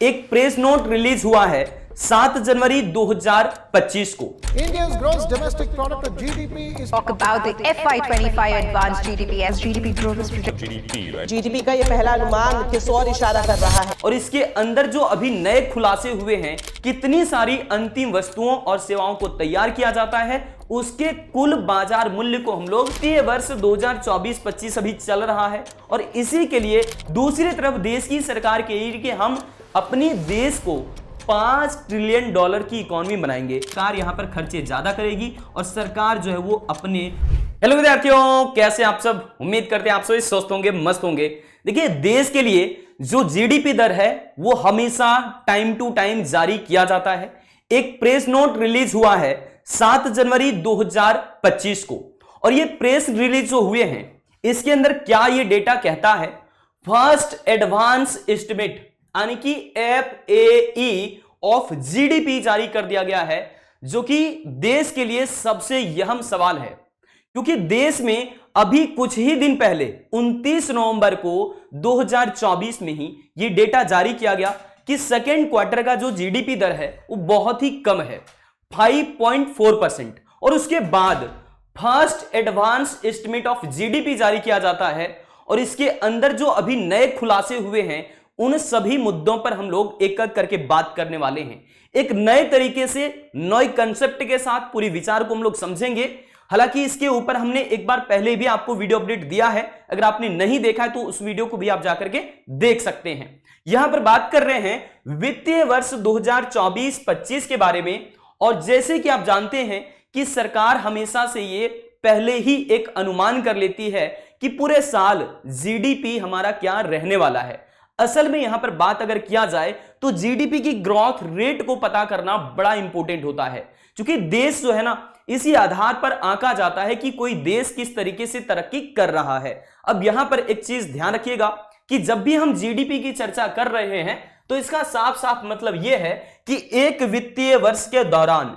एक press note release हुआ है 7 जनवरी 2025 को। India's gross domestic product or GDP is Talk about the FY25 advanced GDP as GDP growth is projected. GDP का ये पहला अनुमान किस ओर इशारा कर रहा है। और इसके अंदर जो अभी नए खुलासे हुए हैं, कितनी सारी अंतिम वस्तुओं और सेवाओं को तैयार किया जाता है, उसके कुल बाजार मूल्य को हम लोग वित्तीय वर्ष 2024-25 अभी चल रहा है। और इसी के लिए दूसरी तरफ देश की सरकार कह रही है कि हम अपनी देश को $5 ट्रिलियन की इकोनॉमी बनाएंगे। सरकार यहां पर खर्चे ज्यादा करेगी और सरकार जो है वो अपने। हेलो विद्यार्थियों, कैसे आप सब? उम्मीद करते हैं आप सभी स्वस्थ होंगे, मस्त होंगे। देखिए, देश के लिए जो जीडीपी दर है वो हमेशा टाइम टू टाइम जारी किया जाता है। एक प्रेस नोट रिलीज हुआ है 7 जनवरी 2025 को, और ये प्रेस रिलीज जो हुए हैं इसके अंदर क्या ये डेटा कहता है, फर्स्ट एडवांस एस्टिमेट यानी कि FAE ऑफ जीडीपी जारी कर दिया गया है, जो कि देश के लिए सबसे अहम सवाल है। क्योंकि देश में अभी कुछ ही दिन पहले 29 नवंबर को 2024 में ही ये डेटा जारी किया गया कि सेकेंड क्वार्टर का जो जीडीपी दर है वो बहुत ही कम है, 5.4%। और उसके बाद first advance estimate of GDP जारी किया जाता है, और इसके अंदर जो अभी नए खुलासे हुए हैं उन सभी मुद्दों पर हम लोग एक एक करके बात करने वाले हैं। एक नए तरीके से नए कंसेप्ट के साथ पूरी विचार को हम लोग समझेंगे। हालांकि इसके ऊपर हमने एक बार पहले भी आपको वीडियो अपडेट दिया है, अगर आपने नहीं देखा है तो उस वीडियो को भी आप जाकर के देख सकते हैं। यहां पर बात कर रहे हैं वित्तीय वर्ष 2024-25 के बारे में। और जैसे कि आप जानते हैं कि सरकार हमेशा से ये पहले ही एक अनुमान कर लेती है कि पूरे साल जीडीपी हमारा क्या रहने वाला है। असल में यहां पर बात अगर किया जाए तो जीडीपी की ग्रोथ रेट को पता करना बड़ा इंपॉर्टेंट होता है, क्योंकि देश जो है ना, इसी आधार पर आंका जाता है कि कोई देश किस तरीके से तरक्की कर रहा है। अब यहां पर एक चीज ध्यान रखिएगा कि जब भी हम जीडीपी की चर्चा कर रहे हैं तो इसका साफ साफ मतलब यह है कि एक वित्तीय वर्ष के दौरान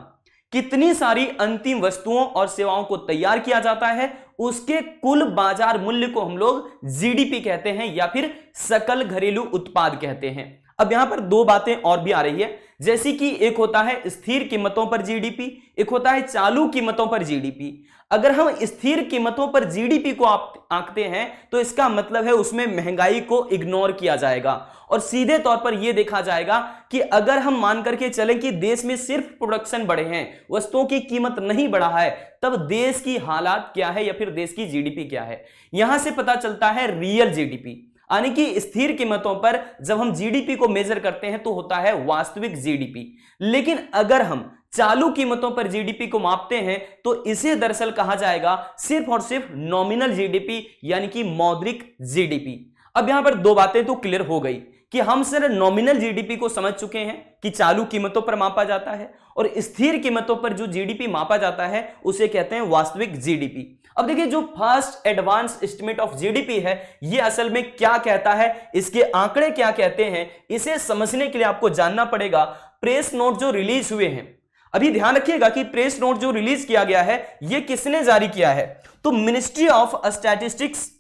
कितनी सारी अंतिम वस्तुओं और सेवाओं को तैयार किया जाता है, उसके कुल बाजार मूल्य को हम लोग जीडीपी कहते हैं या फिर सकल घरेलू उत्पाद कहते हैं। अब यहां पर दो बातें और भी आ रही है, जैसे कि एक होता है स्थिर कीमतों पर जीडीपी, एक होता है चालू कीमतों पर जीडीपी। अगर हम स्थिर कीमतों पर जीडीपी को आंकते हैं तो इसका मतलब है उसमें महंगाई को इग्नोर किया जाएगा, और सीधे तौर पर यह देखा जाएगा कि अगर हम मान करके चलें कि देश में सिर्फ प्रोडक्शन बढ़े हैं, वस्तुओं की कीमत नहीं बढ़ा है, तब देश की हालात क्या है या फिर देश की जीडीपी क्या है। यहां से पता चलता है रियल जीडीपी, यानी कि स्थिर कीमतों पर जब हम जीडीपी को मेजर करते हैं तो होता है वास्तविक जीडीपी। लेकिन अगर हम चालू कीमतों पर जीडीपी को मापते हैं तो इसे दरअसल कहा जाएगा सिर्फ और सिर्फ नॉमिनल जीडीपी, यानी कि मौद्रिक जीडीपी। अब यहां पर दो बातें तो क्लियर हो गई कि हम सिर्फ नॉमिनल जीडीपी को समझ चुके हैं कि चालू कीमतों पर मापा जाता है, और स्थिर कीमतों पर जो जीडीपी मापा जाता है उसे कहते हैं वास्तविक जीडीपी। अब देखिए, जो first advance estimate of GDP है ये असल में क्या कहता है, इसके आंकड़े क्या कहते हैं, इसे समझने के लिए आपको जानना पड़ेगा प्रेस नोट जो रिलीज हुए हैं। अभी ध्यान रखिएगा कि प्रेस नोट जो रिलीज किया गया है ये किसने जारी किया है, तो ministry of statistics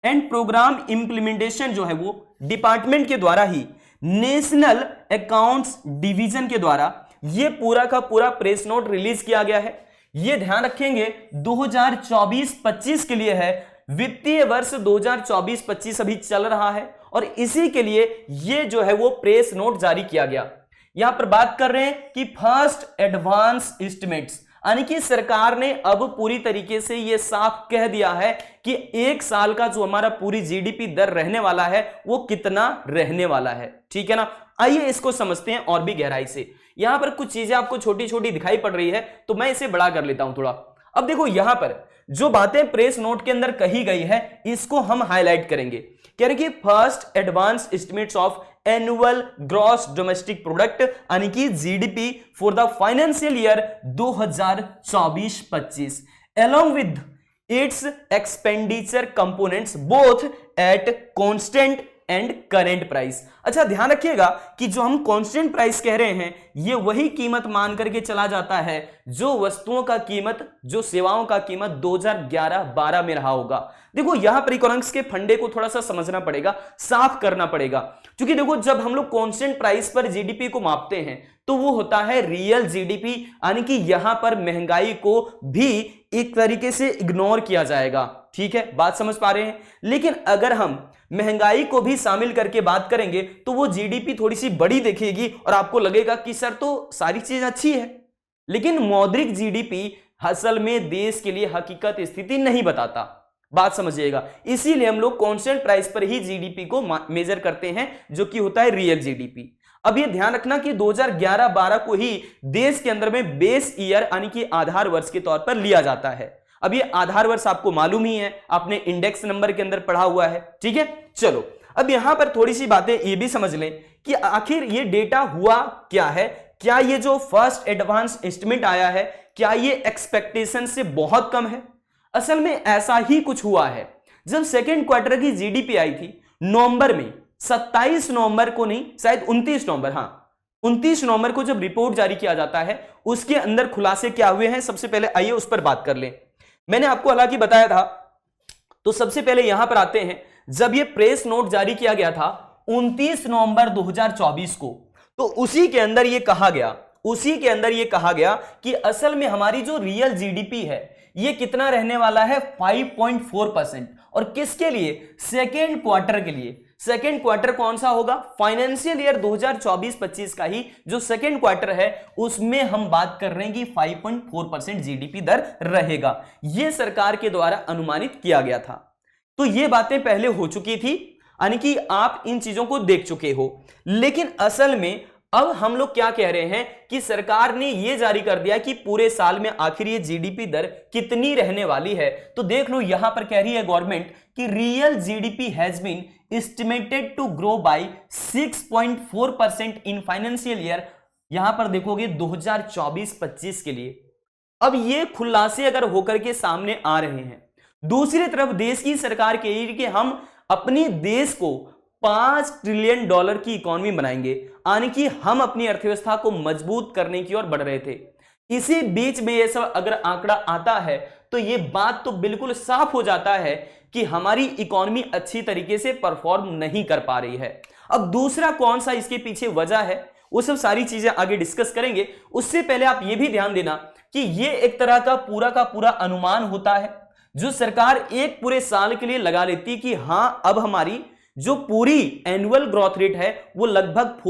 and programme implementation जो है वो डिपार्टमेंट के द्वारा ही, नेशनल अकाउंट्स डिवीजन के द्वारा ये पूरा का पूरा प्रेस नोट रिलीज किया गया है। ये ध्यान रखेंगे 2024-25 के लिए है, वित्तीय वर्ष 2024-25 अभी चल रहा है, और इसी के लिए ये जो है वो प्रेस नोट जारी किया गया। यहां पर बात कर रहे हैं कि फर्स्ट एडवांस एस्टिमेट्स, यानी कि सरकार ने अब पूरी तरीके से यह साफ कह दिया है कि एक साल का जो हमारा पूरी जीडीपी दर रहने वाला है वो कितना रहने वाला है। ठीक है ना, आइए इसको समझते हैं और भी गहराई से। यहां पर कुछ चीजें आपको छोटी छोटी दिखाई पड़ रही है तो मैं इसे बड़ा कर लेता हूं थोड़ा। अब देखो, यहां पर जो बातें प्रेस नोट के अंदर कही गई है इसको हम हाईलाइट करेंगे। कह रहे कि first advance estimates of annual gross domestic product यानी कि GDP for the financial year 2024-25 along with its expenditure components both at constant and current price. अच्छा ध्यान रखिएगा कि जो हम कांस्टेंट प्राइस कह रहे हैं ये वही कीमत मान करके चला जाता है जो वस्तुओं का कीमत, जो सेवाओं का कीमत 2011-12 में रहा होगा। देखो यहां पर इकोनॉमिक्स के फंडे को थोड़ा सा समझना पड़ेगा, साफ करना पड़ेगा, क्योंकि देखो जब हम लोग कांस्टेंट प्राइस पर जीडीपी को मापते हैं तो वो होता है रियल जीडीपी, यानी कि यहां पर महंगाई को भी एक तरीके से इग्नोर किया जाएगा। ठीक है, बात समझ पा रहे हैं। लेकिन अगर हम महंगाई को भी शामिल करके बात करेंगे तो वो जीडीपी थोड़ी सी बड़ी दिखेगी और आपको लगेगा कि सर तो सारी चीज अच्छी है, लेकिन मौद्रिक जीडीपी असल में देश के लिए हकीकत स्थिति नहीं बताता। बात समझिएगा, इसीलिए हम लोग कांस्टेंट प्राइस पर ही जीडीपी को मेजर करते हैं जो कि होता है रियल जीडीपी। अब ये ध्यान रखना कि 2011-12 को ही देश के अंदर में बेस ईयर यानी कि आधार वर्ष के तौर पर लिया जाता है। अब ये आधार वर्ष आपको मालूम ही है, आपने इंडेक्स नंबर के अंदर पढ़ा हुआ है। ठीक है, चलो अब यहां पर थोड़ी सी बातें ये भी समझ लें कि आखिर ये डेटा हुआ क्या है। क्या ये जो फर्स्ट एडवांस एस्टिमेट आया है क्या ये एक्सपेक्टेशन से बहुत कम है? असल में ऐसा ही कुछ हुआ है। जब सेकेंड क्वार्टर की जीडीपी आई थी नवंबर में, 27 नवंबर को नहीं, शायद 29 नवंबर, हाँ 29 नवंबर को जब रिपोर्ट जारी किया जाता है उसके अंदर खुलासे क्या हुए हैं सबसे पहले आइए उस पर बात कर लें। मैंने आपको हालांकि बताया था, तो सबसे पहले यहां पर आते हैं। जब यह प्रेस नोट जारी किया गया था 29 नवंबर 2024 को, तो उसी के अंदर यह कहा गया कि असल में हमारी जो रियल जीडीपी है ये कितना रहने वाला है 5.4%। और किसके लिए? सेकेंड क्वार्टर के लिए। सेकेंड क्वार्टर कौन सा होगा? फाइनेंशियल ईयर 2024-25 का ही जो सेकेंड क्वार्टर है उसमें हम बात कर रहे हैं कि 5.4% जीडीपी दर रहेगा। यह सरकार के द्वारा अनुमानित किया गया था। तो ये बातें पहले हो चुकी थी, यानी कि आप इन चीजों को देख चुके हो। लेकिन असल में अब हम लोग क्या कह रहे हैं कि सरकार ने यह जारी कर दिया कि पूरे साल में आखिर ये जीडीपी दर कितनी रहने वाली है। तो देख लो यहां पर कह रही है गवर्नमेंट कि real GDP has been estimated to grow by 6.4% in financial year. यहां पर देखोगे 2024-25 के लिए। अब ये खुलासे अगर होकर के सामने आ रहे हैं, दूसरी तरफ देश की सरकार कह रही है कि हम अपनी देश को $5 ट्रिलियन की इकोनॉमी बनाएंगे, यानी कि हम अपनी अर्थव्यवस्था को मजबूत करने की ओर बढ़ रहे थे। इसी बीच में ये सब अगर आंकड़ा आता है तो ये बात तो बिल्कुल साफ हो जाता है कि हमारी इकोनॉमी अच्छी तरीके से परफॉर्म नहीं कर पा रही है। अब दूसरा कौन सा इसके पीछे वजह है वो सब सारी चीजें आगे डिस्कस करेंगे। उससे पहले आप ये भी ध्यान देना कि ये एक तरह का पूरा अनुमान होता है जो सरकार एक पूरे साल के लिए लगा लेती कि हां अब हमारी जो पूरी एनुअल ग्रोथ रेट है वो लगभग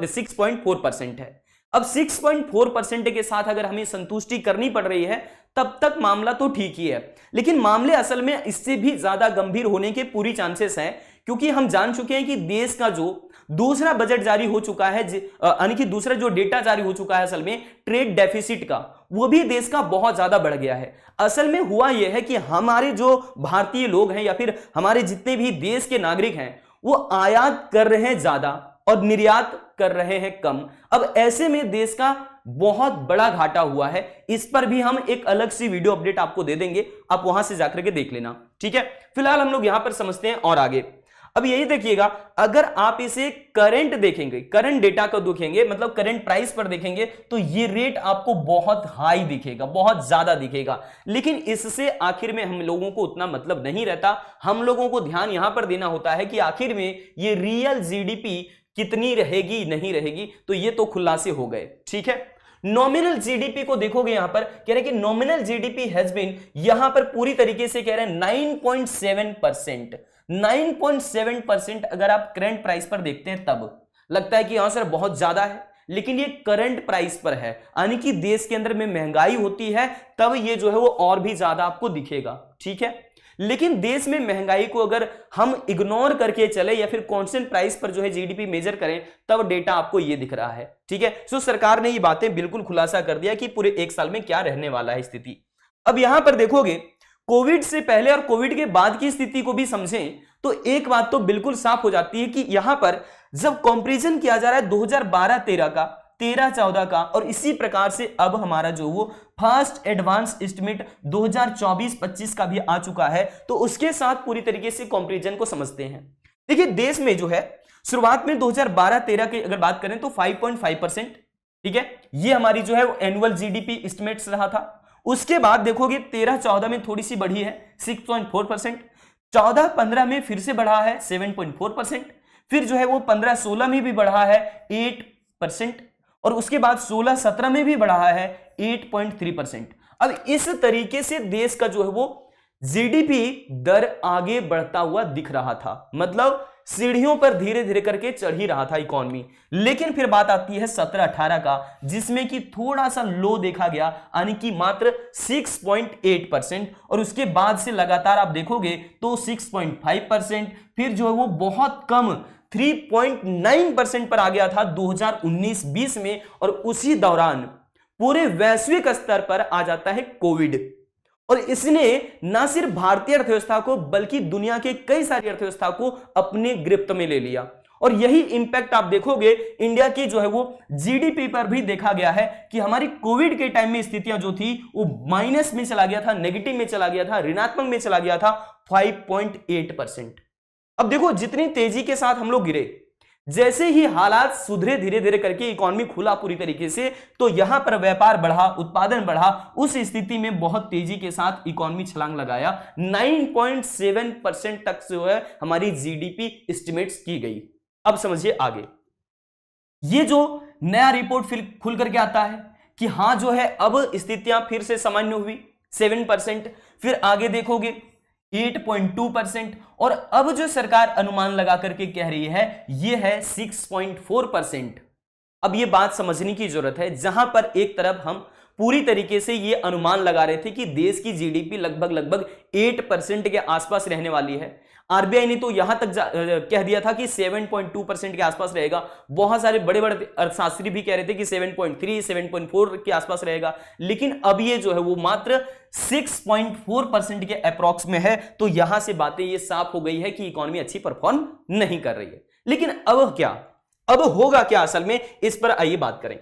6.4% है। अब 6.4% के साथ अगर हमें संतुष्टि करनी पड़ रही है तब तक मामला तो ठीक ही है, लेकिन मामले असल में इससे भी ज्यादा गंभीर होने के पूरी चांसेस हैं, क्योंकि हम जान चुके हैं कि देश का जो दूसरा बजट जारी हो चुका है, यानी कि दूसरा जो डेटा जारी हो चुका है असल में ट्रेड डेफिसिट का, वो भी देश का बहुत ज्यादा बढ़ गया है। असल में हुआ यह है कि हमारे जो भारतीय लोग हैं या फिर हमारे जितने भी देश के नागरिक हैं वो आयात कर रहे हैं ज्यादा और निर्यात कर रहे हैं कम। अब ऐसे में देश का बहुत बड़ा घाटा हुआ है। इस पर भी हम एक अलग सी वीडियो अपडेट आपको दे देंगे, आप वहां से जाकर के देख लेना। ठीक है, फिलहाल हम लोग यहां पर समझते हैं और आगे। अब यही देखिएगा, अगर आप इसे करंट देखेंगे, करंट डेटा को देखेंगे, मतलब करंट प्राइस पर देखेंगे, तो ये रेट आपको बहुत हाई दिखेगा, बहुत ज्यादा दिखेगा। लेकिन इससे आखिर में हम लोगों को उतना मतलब नहीं रहता। हम लोगों को ध्यान यहां पर देना होता है कि आखिर में ये रियल जीडीपी कितनी रहेगी नहीं रहेगी। तो ये तो खुलासे हो गए। ठीक है, नॉमिनल जीडीपी को देखोगे, यहां पर कह रहे हैं कि नॉमिनल जीडीपी हैज बीन, यहां पर पूरी तरीके से कह रहे हैं 9.7%। 9.7% अगर आप करंट प्राइस पर देखते हैं तब लगता है कि हां सर बहुत ज्यादा है, लेकिन ये करंट प्राइस पर है, यानी कि देश के अंदर में महंगाई होती है तब ये जो है वो और भी ज्यादा आपको दिखेगा। ठीक है, लेकिन देश में महंगाई को अगर हम इग्नोर करके चले या फिर कांस्टेंट प्राइस पर जो है जीडीपी मेजर करें तब डेटा आपको ये दिख रहा है। ठीक है, सो सरकार ने ये बातें बिल्कुल खुलासा कर दिया कि पूरे एक साल में क्या रहने वाला है स्थिति। अब यहां पर देखोगे कोविड से पहले और कोविड के बाद की स्थिति को भी समझें तो एक बात तो बिल्कुल साफ हो जाती है कि यहां पर जब कंपैरिजन किया जा रहा है 2012-13 का, 13-14 का, और इसी प्रकार से अब हमारा जो वो फर्स्ट एडवांस एस्टिमेट 2024-25 का भी आ चुका है, तो उसके साथ पूरी तरीके से कंपैरिजन को समझते हैं। देखिए देश में जो है शुरुआत में 2012-13 की अगर बात करें तो 5.5%, ठीक है, ये हमारी जो है एनुअल जीडीपी एस्टिमेट्स रहा था। उसके बाद देखोगे 13-14 में थोड़ी सी बढ़ी है 6.4%, 14-15 में फिर से बढ़ा है 7.4%, फिर जो है वो 15-16 में भी बढ़ा है 8%, और उसके बाद 16-17 में भी बढ़ा है 8.3%। अब इस तरीके से देश का जो है वो जीडीपी दर आगे बढ़ता हुआ दिख रहा था, मतलब सीढ़ियों पर धीरे धीरे करके चढ़ ही रहा था इकोनॉमी। लेकिन फिर बात आती है 17-18 का, जिसमें कि थोड़ा सा लो देखा गया, यानी कि मात्र 6.8%, और उसके बाद से लगातार आप देखोगे तो 6.5%, फिर जो है वो बहुत कम 3.9% पर आ गया था 2019-20 में, और उसी दौरान पूरे वैश्विक स्तर पर आ जाता है कोविड, और इसने ना सिर्फ भारतीय अर्थव्यवस्था को बल्कि दुनिया के कई सारी अर्थव्यवस्था को अपने गिरफ्त में ले लिया। और यही इंपैक्ट आप देखोगे इंडिया की जो है वो जीडीपी पर भी देखा गया है कि हमारी कोविड के टाइम में स्थितियां जो थी वो माइनस में चला गया था, नेगेटिव में चला गया था, ऋणात्मक में चला गया था 5.8%। अब देखो जितनी तेजी के साथ हम लोग गिरे, जैसे ही हालात सुधरे धीरे धीरे करके, इकोनॉमी खुला पूरी तरीके से, तो यहां पर व्यापार बढ़ा, उत्पादन बढ़ा, उस स्थिति में बहुत तेजी के साथ इकोनॉमी छलांग लगाया, 9.7% तक जो है हमारी जीडीपी एस्टिमेट्स की गई। अब समझिए आगे, ये जो नया रिपोर्ट फिर खुल करके आता है कि हां जो है अब स्थितियां फिर से सामान्य हुई 7%, फिर आगे देखोगे 8.2%, और अब जो सरकार अनुमान लगा करके कह रही है ये है 6.4%। अब ये बात समझने की जरूरत है, जहां पर एक तरफ हम पूरी तरीके से ये अनुमान लगा रहे थे कि देश की जीडीपी लगभग 8% के आसपास रहने वाली है। आरबीआई ने तो यहां तक कह दिया था कि 7.2% के आसपास रहेगा। बहुत सारे बड़े बड़े अर्थशास्त्री भी कह रहे थे कि 7.3, 7.4 के आसपास रहेगा, लेकिन अब ये जो है वो मात्र 6.4% के अप्रॉक्स में है। तो यहां से बातें ये साफ हो गई है कि इकोनॉमी अच्छी परफॉर्म नहीं कर रही है। लेकिन अब क्या, अब होगा क्या असल में, इस पर आइए बात करें।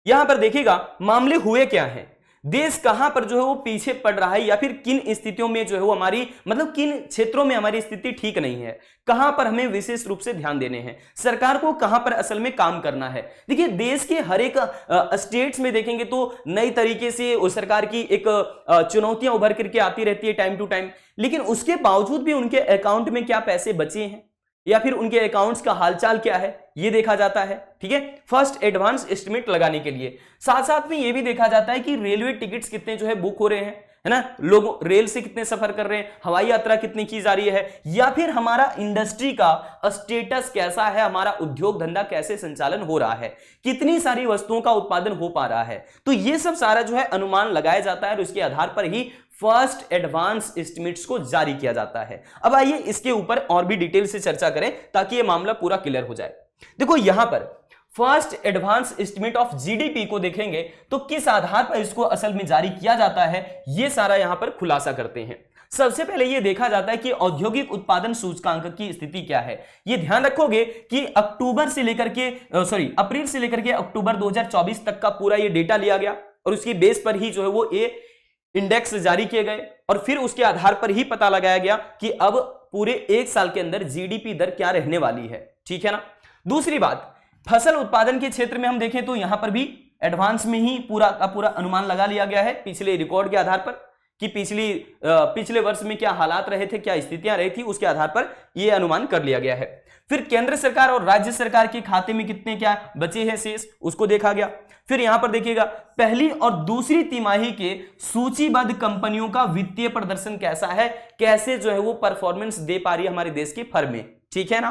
यहां पर देखिएगा मामले हुए क्या हैं, देश कहां पर जो है वो पीछे पड़ रहा है, या फिर किन स्थितियों में जो है वो हमारी, मतलब किन क्षेत्रों में हमारी स्थिति ठीक नहीं है, कहां पर हमें विशेष रूप से ध्यान देने हैं, सरकार को कहां पर असल में काम करना है। देखिए देश के हर एक स्टेट्स में देखेंगे तो नई तरीके से उस सरकार की एक चुनौतियां उभर करके आती रहती है टाइम टू टाइम, लेकिन उसके बावजूद भी उनके अकाउंट में क्या पैसे बचे हैं या फिर उनके अकाउंट्स का हालचाल क्या है, ये देखा जाता है। ठीक है, फर्स्ट एडवांस एस्टिमेट लगाने के लिए साथ साथ में ये भी देखा जाता है कि रेलवे टिकट्स कितने जो है बुक हो रहे हैं, है ना, लोग रेल से कितने सफर कर रहे हैं, हवाई यात्रा कितनी की जा रही है, या फिर हमारा इंडस्ट्री का स्टेटस कैसा है, हमारा उद्योग धंधा कैसे संचालन हो रहा है, कितनी सारी वस्तुओं का उत्पादन हो पा रहा है। तो ये सब सारा जो है अनुमान लगाया जाता है और उसके आधार पर ही फर्स्ट एडवांस एस्टिमेट्स को जारी किया जाता है। अब आइए इसके ऊपर और भी डिटेल से चर्चा करें ताकि यह मामला पूरा क्लियर हो जाए। देखो यहां पर first advance estimate of GDP को देखेंगे तो किस आधार पर इसको असल में जारी किया जाता है, यह सारा यहां पर खुलासा करते हैं। सबसे पहले यह देखा जाता है कि औद्योगिक उत्पादन सूचकांक की स्थिति क्या है। यह ध्यान रखोगे कि अप्रैल से लेकर के अक्टूबर 2024 तक का पूरा यह डेटा लिया गया और उसकी बेस पर ही जो है वो ये इंडेक्स जारी किए गए और फिर उसके आधार पर ही पता लगाया गया कि अब पूरे एक साल के अंदर जीडीपी दर क्या रहने वाली है। ठीक है ना। दूसरी बात, फसल उत्पादन के क्षेत्र में हम देखें तो यहां पर भी एडवांस में ही पूरा का पूरा अनुमान लगा लिया गया है पिछले रिकॉर्ड के आधार पर कि पिछले वर्ष में क्या हालात रहे थे, क्या स्थितियां रही थी, उसके आधार पर यह अनुमान कर लिया गया है। फिर केंद्र सरकार और राज्य सरकार के खाते में कितने क्या बचे हैं शेष, उसको देखा गया। फिर यहां पर देखिएगा पहली और दूसरी तिमाही के सूचीबद्ध कंपनियों का वित्तीय प्रदर्शन कैसा है, कैसे जो है वो परफॉर्मेंस दे पा रही है हमारे देश की फर्में। ठीक है ना।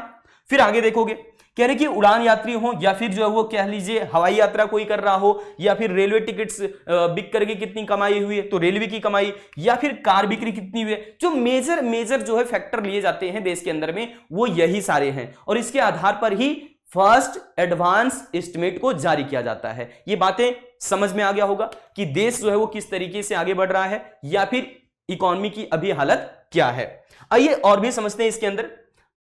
फिर आगे देखोगे कह रहे कि उड़ान यात्री हो या फिर जो है वो कह लीजिए हवाई यात्रा कोई कर रहा हो या फिर रेलवे टिकट्स बिक करके कितनी कमाई हुई है तो रेलवे की कमाई, या फिर कार बिक्री कितनी हुई है, जो मेजर जो है फैक्टर लिए जाते हैं देश के अंदर में वो यही सारे हैं और इसके आधार पर ही फर्स्ट एडवांस एस्टिमेट को जारी किया जाता है। ये बातें समझ में आ गया होगा कि देश जो है वो किस तरीके से आगे बढ़ रहा है या फिर इकोनॉमी की अभी हालत क्या है। आइए और भी समझते हैं। इसके अंदर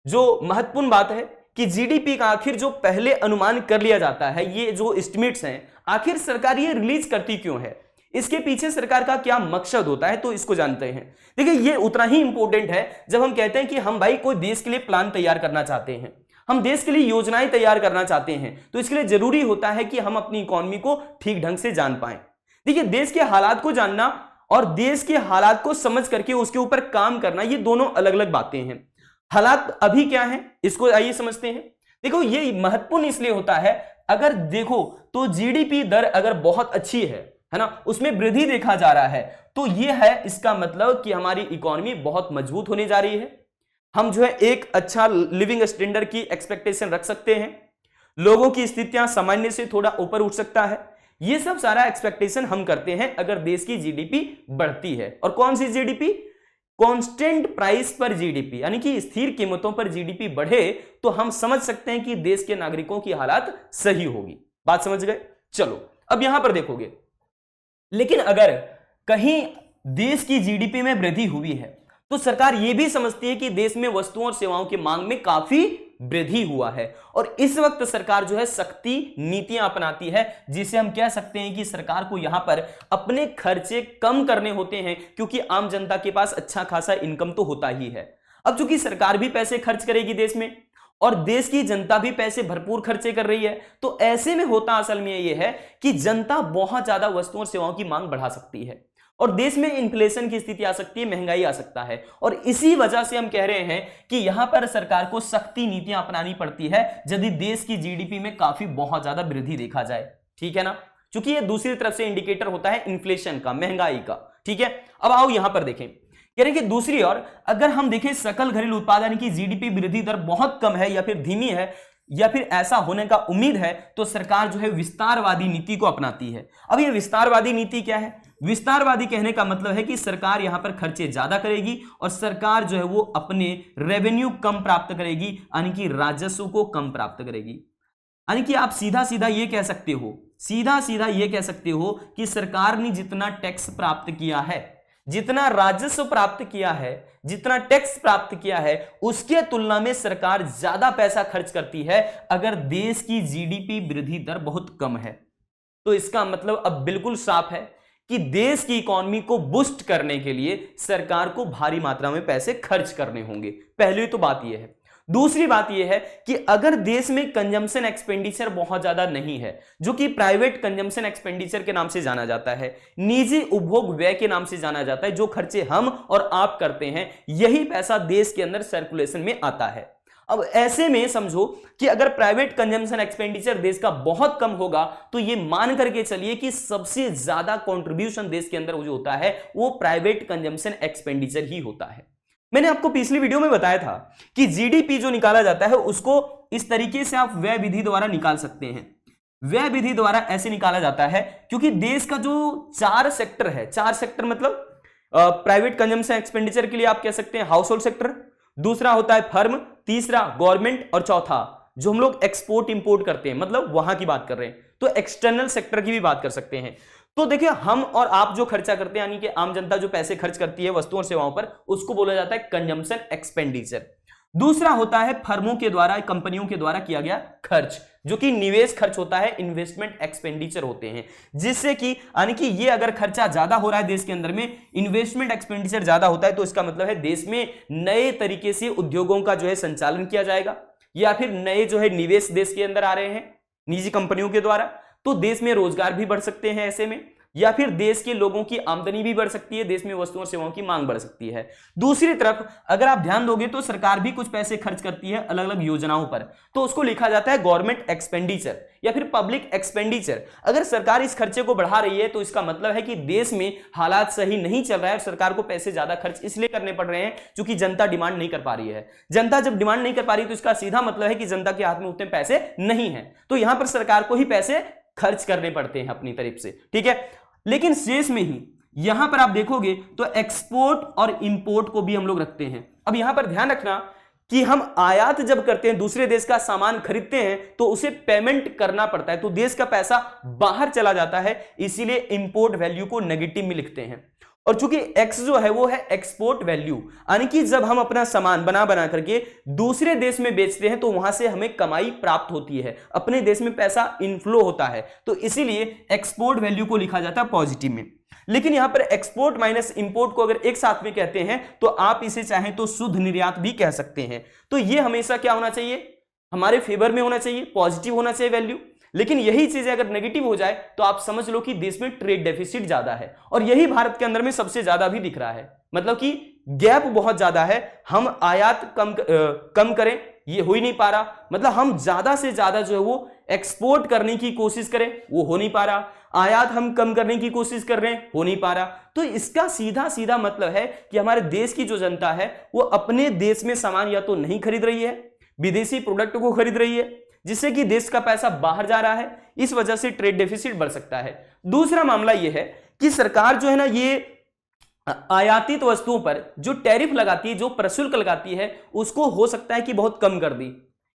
जो महत्वपूर्ण बात है कि जीडीपी का आखिर जो पहले अनुमान कर लिया जाता है, ये जो एस्टिमेट्स हैं आखिर सरकार ये रिलीज करती क्यों है, इसके पीछे सरकार का क्या मकसद होता है, तो इसको जानते हैं। देखिए ये उतना ही इंपॉर्टेंट है जब हम कहते हैं कि हम भाई कोई देश के लिए प्लान तैयार करना चाहते हैं, हम देश के लिए योजनाएं तैयार करना चाहते हैं, तो इसके लिए जरूरी होता है कि हम अपनी इकोनॉमी को ठीक ढंग से जान पाएं। देखिए देश के हालात को जानना और देश के हालात को समझ करके उसके ऊपर काम करना, ये दोनों अलग अलग बातें हैं। हालात अभी क्या है, इसको आइए समझते हैं। देखो ये महत्वपूर्ण इसलिए होता है, अगर देखो तो जीडीपी दर अगर बहुत अच्छी है ना, उसमें वृद्धि देखा जा रहा है, तो ये है इसका मतलब कि हमारी इकोनॉमी बहुत मजबूत होने जा रही है। हम जो है एक अच्छा लिविंग स्टैंडर्ड की एक्सपेक्टेशन रख सकते हैं, लोगों की स्थितियां सामान्य से थोड़ा ऊपर उठ सकता है। ये सब सारा एक्सपेक्टेशन हम करते हैं अगर देश की जीडीपी बढ़ती है। और कौन सी जीडीपी? कांस्टेंट प्राइस पर जीडीपी, यानी कि स्थिर कीमतों पर जीडीपी बढ़े तो हम समझ सकते हैं कि देश के नागरिकों की हालत सही होगी। बात समझ गए? चलो अब यहां पर देखोगे, लेकिन अगर कहीं देश की जीडीपी में वृद्धि हुई है तो सरकार यह भी समझती है कि देश में वस्तुओं और सेवाओं की मांग में काफी वृद्धि हुआ है, और इस वक्त सरकार जो है सख्ती नीतियां अपनाती है, जिसे हम कह सकते हैं कि सरकार को यहां पर अपने खर्चे कम करने होते हैं, क्योंकि आम जनता के पास अच्छा खासा इनकम तो होता ही है। अब चूंकि सरकार भी पैसे खर्च करेगी देश में और देश की जनता भी पैसे भरपूर खर्चे कर रही है, तो ऐसे में होता असल में यह है कि जनता बहुत ज्यादा वस्तुओं और सेवाओं की मांग बढ़ा सकती है और देश में इन्फ्लेशन की स्थिति आ सकती है, महंगाई आ सकता है। और इसी वजह से हम कह रहे हैं कि यहां पर सरकार को सख्ती नीतियां अपनानी पड़ती है यदि देश की जीडीपी में काफी बहुत ज्यादा वृद्धि देखा जाए। ठीक है ना, क्योंकि ये दूसरी तरफ से इंडिकेटर होता है इन्फ्लेशन का, महंगाई का। ठीक है, अब आओ यहां पर देखें, कह रहे हैं कि दूसरी ओर अगर हम देखें सकल घरेलू उत्पादन की जीडीपी वृद्धि दर बहुत कम है या फिर धीमी है या फिर ऐसा होने का उम्मीद है, तो सरकार जो है विस्तारवादी नीति को अपनाती है। अब ये विस्तारवादी नीति क्या है? विस्तारवादी कहने का मतलब है कि सरकार यहां पर खर्चे ज्यादा करेगी और सरकार जो है वो अपने रेवेन्यू कम प्राप्त करेगी, यानी कि राजस्व को कम प्राप्त करेगी। यानी कि आप सीधा सीधा ये कह सकते हो कि सरकार ने जितना टैक्स प्राप्त किया है, जितना राजस्व प्राप्त किया है, जितना टैक्स प्राप्त किया है, उसके तुलना में सरकार ज्यादा पैसा खर्च करती है अगर देश की जीडीपी वृद्धि दर बहुत कम है। तो इसका मतलब अब बिल्कुल साफ है कि देश की इकोनॉमी को बूस्ट करने के लिए सरकार को भारी मात्रा में पैसे खर्च करने होंगे। पहली तो बात यह है। दूसरी बात यह है कि अगर देश में कंजम्पशन एक्सपेंडिचर बहुत ज्यादा नहीं है, जो कि प्राइवेट कंजम्पशन एक्सपेंडिचर के नाम से जाना जाता है, निजी उपभोग व्यय के नाम से जाना जाता है, जो खर्चे हम और आप करते हैं, यही पैसा देश के अंदर सर्कुलेशन में आता है। अब ऐसे में समझो कि अगर प्राइवेट कंजम्पशन एक्सपेंडिचर देश का बहुत कम होगा, तो ये मान करके चलिए कि सबसे ज्यादा कंट्रीब्यूशन देश के अंदर जो होता है वो प्राइवेट कंजम्पशन एक्सपेंडिचर ही होता है। मैंने आपको पिछली वीडियो में बताया था कि जीडीपी जो निकाला जाता है उसको इस तरीके से आप व्यय विधि द्वारा निकाल सकते हैं। व्यय विधि द्वारा ऐसे निकाला जाता है क्योंकि देश का जो 4 सेक्टर है, 4 सेक्टर मतलब प्राइवेट कंजम्पशन एक्सपेंडिचर के लिए आप कह सकते हैं हाउस होल्ड सेक्टर, दूसरा होता है फर्म, तीसरा गवर्नमेंट और चौथा जो हम लोग एक्सपोर्ट इंपोर्ट करते हैं, मतलब वहां की बात कर रहे हैं, तो एक्सटर्नल सेक्टर की भी बात कर सकते हैं। तो देखिए हम और आप जो खर्चा करते हैं, यानी कि आम जनता जो पैसे खर्च करती है वस्तुओं और सेवाओं पर, उसको बोला जाता है कंजम्पशन एक्सपेंडिचर। दूसरा होता है फर्मों के द्वारा, कंपनियों के द्वारा किया गया खर्च, जो कि निवेश खर्च होता है, इन्वेस्टमेंट एक्सपेंडिचर होते हैं, जिससे कि यानी कि ये अगर खर्चा ज्यादा हो रहा है देश के अंदर में, इन्वेस्टमेंट एक्सपेंडिचर ज्यादा होता है, तो इसका मतलब है देश में नए तरीके से उद्योगों का जो है संचालन किया जाएगा, या फिर नए जो है निवेश देश के अंदर आ रहे हैं निजी कंपनियों के द्वारा, तो देश में रोजगार भी बढ़ सकते हैं ऐसे में, या फिर देश के लोगों की आमदनी भी बढ़ सकती है, देश में वस्तुओं और सेवाओं की मांग बढ़ सकती है। दूसरी तरफ अगर आप ध्यान दोगे तो सरकार भी कुछ पैसे खर्च करती है अलग अलग योजनाओं पर, तो उसको लिखा जाता है गवर्नमेंट एक्सपेंडिचर या फिर पब्लिक एक्सपेंडिचर। अगर सरकार इस खर्चे को बढ़ा रही है तो इसका मतलब है कि देश में हालात सही नहीं चल रहा है और सरकार को पैसे ज्यादा खर्च इसलिए करने पड़ रहे हैं क्योंकि जनता डिमांड नहीं कर पा रही है। जनता जब डिमांड नहीं कर पा रही तो इसका सीधा मतलब है कि जनता के हाथ में उतने पैसे नहीं है, तो यहां पर सरकार को ही पैसे खर्च करने पड़ते हैं अपनी तरफ से। ठीक है, लेकिन शेष में ही यहां पर आप देखोगे तो एक्सपोर्ट और इंपोर्ट को भी हम लोग रखते हैं। अब यहां पर ध्यान रखना कि हम आयात जब करते हैं, दूसरे देश का सामान खरीदते हैं, तो उसे पेमेंट करना पड़ता है, तो देश का पैसा बाहर चला जाता है, इसीलिए इंपोर्ट वैल्यू को नेगेटिव में लिखते हैं। और चूंकि एक्स जो है वो है एक्सपोर्ट वैल्यू, यानी कि जब हम अपना सामान बना करके दूसरे देश में बेचते हैं तो वहां से हमें कमाई प्राप्त होती है, अपने देश में पैसा इनफ्लो होता है, तो इसीलिए एक्सपोर्ट वैल्यू को लिखा जाता है पॉजिटिव में। लेकिन यहां पर एक्सपोर्ट माइनस इंपोर्ट को अगर एक साथ में कहते हैं तो आप इसे चाहें तो शुद्ध निर्यात भी कह सकते हैं। तो ये हमेशा क्या होना चाहिए, हमारे फेवर में होना चाहिए, पॉजिटिव होना चाहिए वैल्यू। लेकिन यही चीजें अगर नेगेटिव हो जाए तो आप समझ लो कि देश में ट्रेड डेफिसिट ज्यादा है, और यही भारत के अंदर में सबसे ज्यादा भी दिख रहा है। मतलब कि गैप बहुत ज्यादा है, हम आयात कम करें ये हो ही नहीं पा रहा, मतलब हम ज्यादा से ज्यादा जो है वो एक्सपोर्ट करने की कोशिश करें वो हो नहीं पा रहा, आयात हम कम करने की कोशिश कर रहे हैं हो नहीं पा रहा। तो इसका सीधा सीधा मतलब है कि हमारे देश की जो जनता है वो अपने देश में सामान या तो नहीं खरीद रही है, विदेशी प्रोडक्ट को खरीद रही है, जिससे कि देश का पैसा बाहर जा रहा है, इस वजह से ट्रेड डेफिसिट बढ़ सकता है। दूसरा मामला यह है कि सरकार जो है ना ये आयातित वस्तुओं पर जो टैरिफ लगाती है, जो प्रशुल्क लगाती है, उसको हो सकता है कि बहुत कम कर दी,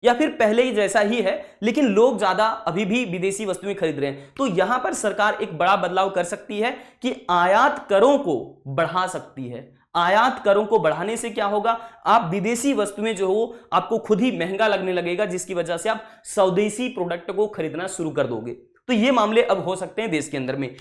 या फिर पहले ही जैसा ही है, लेकिन लोग ज्यादा अभी भी विदेशी वस्तुएं खरीद रहे हैं। तो यहां पर सरकार एक बड़ा बदलाव कर सकती है कि आयात करों को बढ़ा सकती है। आयात करों को बढ़ाने से क्या होगा, आप विदेशी वस्तुएं जो हो आपको खुद ही महंगा लगने लगेगा, जिसकी वजह से आप स्वदेशी प्रोडक्ट को खरीदना शुरू कर दोगे। तो ये मामले अब हो सकते हैं देश के अंदर में।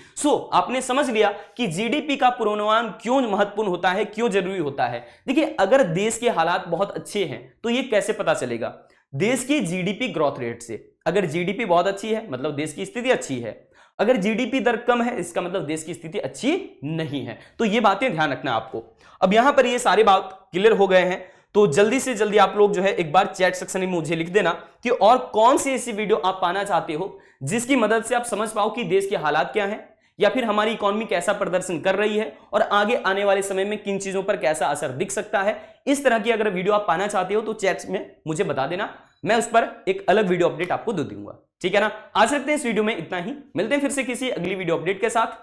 आपने समझ लिया कि जीडीपी का पूर्वानुमान क्यों महत्वपूर्ण होता है, क्यों जरूरी होता है। देखिए, अगर देश के हालात बहुत अच्छे हैं तो ये कैसे पता चलेगा, देश की जीडीपी ग्रोथ रेट से। अगर जीडीपी बहुत अच्छी है मतलब देश की स्थिति अच्छी है, अगर जीडीपी दर कम है इसका मतलब देश की स्थिति अच्छी नहीं है। तो ये बातें ध्यान रखना आपको। अब यहां पर ये सारे बात क्लियर हो गए हैं, तो जल्दी से जल्दी आप लोग जो है एक बार चैट सेक्शन में मुझे लिख देना कि और कौन सी ऐसी वीडियो आप पाना चाहते हो जिसकी मदद से आप समझ पाओ कि देश के हालात क्या हैं, या फिर हमारी इकोनॉमी कैसा प्रदर्शन कर रही है, और आगे आने वाले समय में किन चीजों पर कैसा असर दिख सकता है। इस तरह की अगर वीडियो आप पाना चाहते हो तो चैट में मुझे बता देना, मैं उस पर एक अलग वीडियो अपडेट आपको दे दूंगा। ठीक है ना। आज रखते हैं इस वीडियो में इतना ही, मिलते हैं फिर से किसी अगली वीडियो अपडेट के साथ।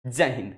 जय हिंद।